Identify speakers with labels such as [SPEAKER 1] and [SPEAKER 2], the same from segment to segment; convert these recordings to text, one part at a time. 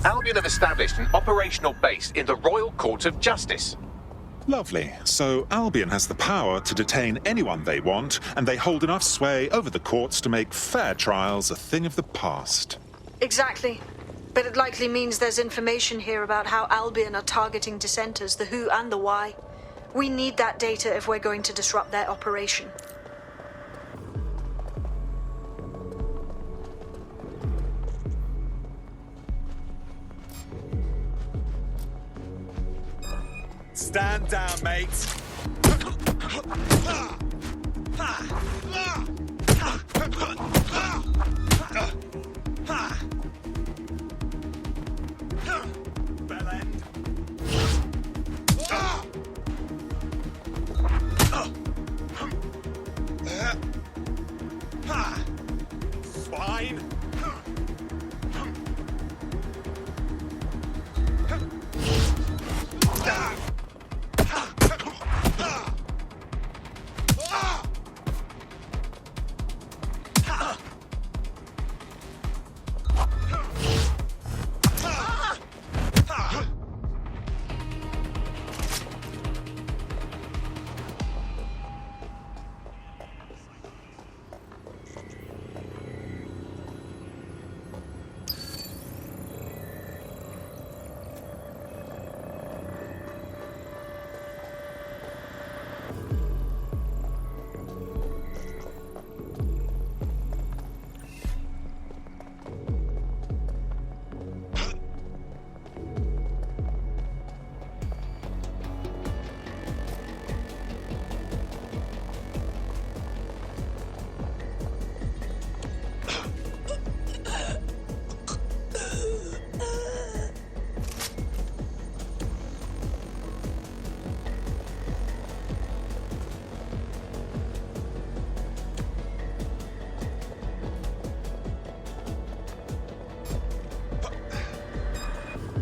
[SPEAKER 1] Albion have established an operational base in the Royal Court of Justice.
[SPEAKER 2] Lovely. So Albion has the power to detain anyone they want, and they hold enough sway over the courts to make fair trials a thing of the past.
[SPEAKER 3] Exactly. But it likely means there's information here about how Albion are targeting dissenters, the who and the why. We need that data if we're going to disrupt their operation.
[SPEAKER 2] Stand down, mates. Bell end. Swine.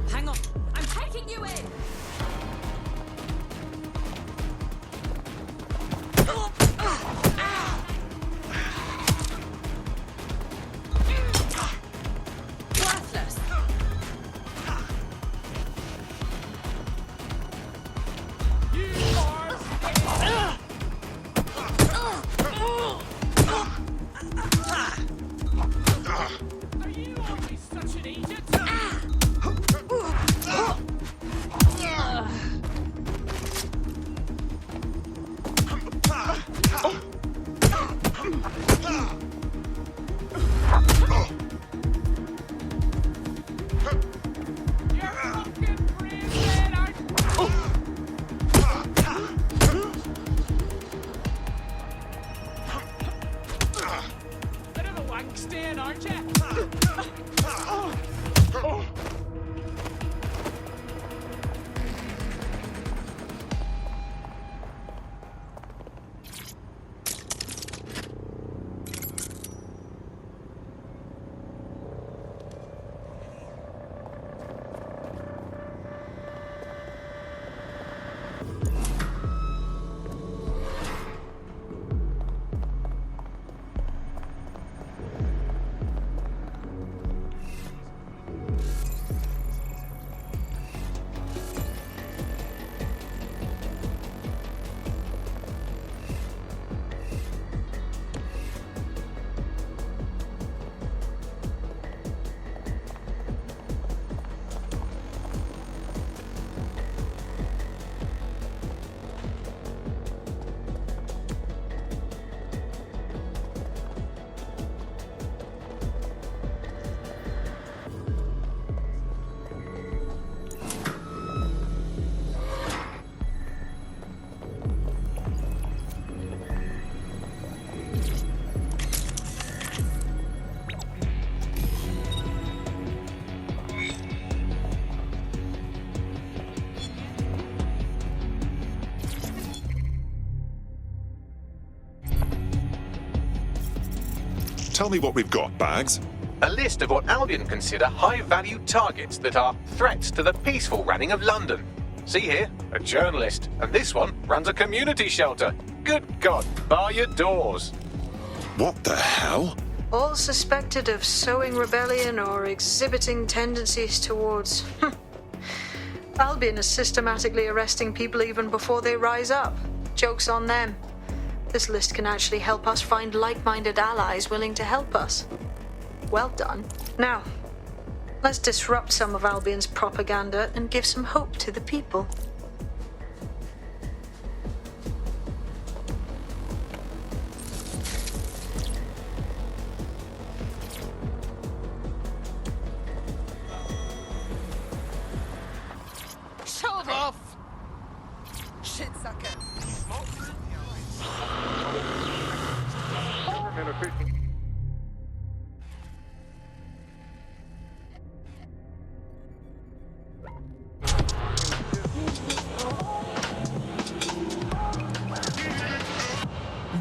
[SPEAKER 4] Hang on, I'm taking you in! Worthless! You are scared! Are you always such an idiot? You're fucking brave, man, aren't you? Bit of a wank stain, aren't you?
[SPEAKER 2] Tell me what we've got, Bags.
[SPEAKER 1] A list of what Albion consider high-value targets that are threats to the peaceful running of London. See here, a journalist, and this one runs a community shelter. Good God, bar your doors.
[SPEAKER 2] What the hell?
[SPEAKER 3] All suspected of sowing rebellion or exhibiting tendencies towards... Albion is systematically arresting people even before they rise up. Joke's on them. This list can actually help us find like-minded allies willing to help us. Well done. Now, let's disrupt some of Albion's propaganda and give some hope to the people.
[SPEAKER 4] Shove off! Shit sucker.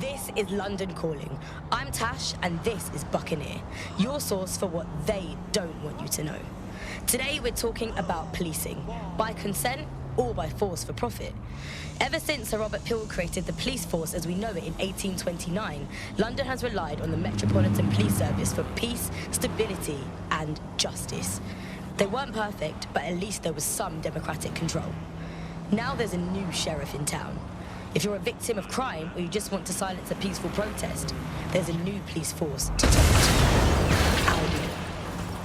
[SPEAKER 5] This is London Calling. I'm Tash, and this is Buccaneer, your source for what they don't want you to know. Today we're talking about policing, by consent or by force for profit. Ever since Sir Robert Peel created the police force as we know it in 1829, London has relied on the Metropolitan Police Service for peace, stability and justice. They weren't perfect, but at least there was some democratic control. Now there's a new sheriff in town. If you're a victim of crime or you just want to silence a peaceful protest, there's a new police force to talk to. Albion.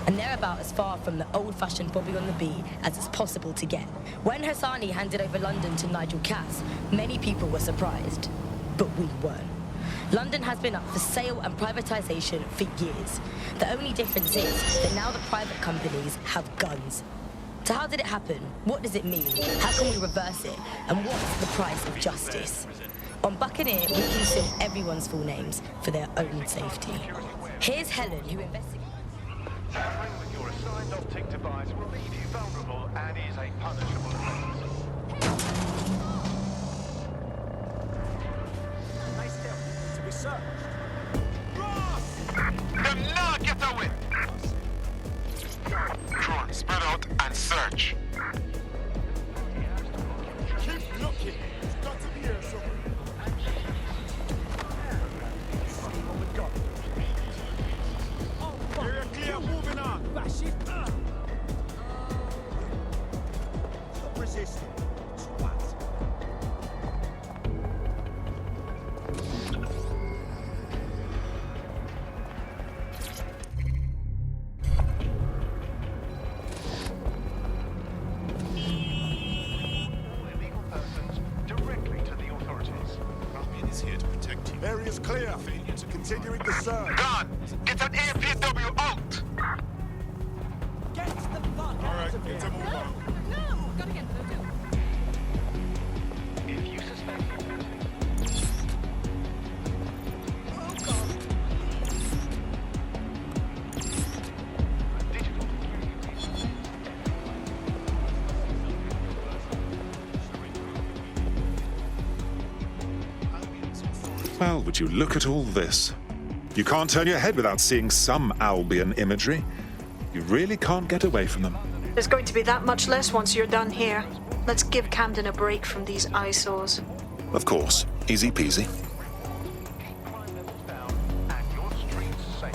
[SPEAKER 5] And they're about as far from the old-fashioned Bobby on the Bee as it's possible to get. When Hassani handed over London to Nigel Cass, many people were surprised. But we weren't. London has been up for sale and privatisation for years. The only difference is that now the private companies have guns. So how did it happen? What does it mean? How can we reverse it? And what's the price of justice? On Buccaneer, we consider everyone's full names for their own safety. Here's Helen, who investigates.
[SPEAKER 6] Tampering with your assigned optic device will leave you vulnerable and is a punishable offence.
[SPEAKER 7] To be searched.
[SPEAKER 6] Them not get away! Drone, spread out and search.
[SPEAKER 7] Keep looking. It's got to be here somewhere. See what we got. You're clear, moving on. Bash it. Stop resisting. Swat.
[SPEAKER 6] Illegal persons directly to the authorities.
[SPEAKER 2] Albion is here to protect you.
[SPEAKER 7] Area's clear. Continuing the search.
[SPEAKER 6] Gone! Get an APW out!
[SPEAKER 7] Get the fuck out of here.
[SPEAKER 4] No! Gotta get the deal.
[SPEAKER 6] If you suspect
[SPEAKER 2] Well, would you look at all this? You can't turn your head without seeing some Albion imagery. You really can't get away from them.
[SPEAKER 3] There's going to be that much less once you're done here. Let's give Camden a break from these eyesores.
[SPEAKER 2] Of course, easy peasy.
[SPEAKER 6] crime levels down and your streets safe.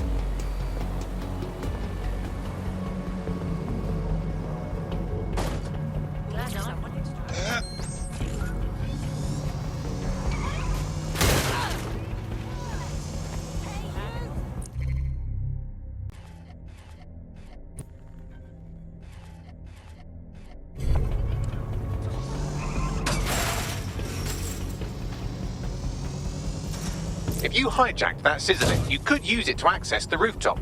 [SPEAKER 1] If you hijacked that scissor lift, you could use it to access the rooftop.